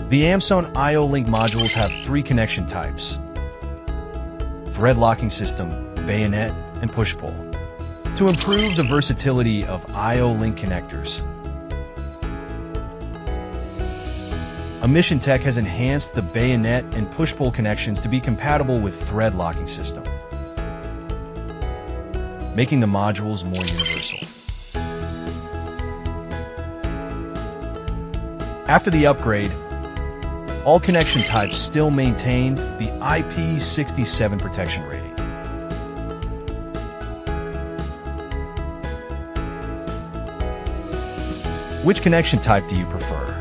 The AMSONE IO-Link modules have 3 connection types: thread locking system, bayonet, and push-pull. To improve the versatility of IO-Link connectors, Amissiontech has enhanced the bayonet and push-pull connections to be compatible with thread locking system, making the modules more universal. After the upgrade, all connection types still maintain the IP67 protection rating. Which connection type do you prefer?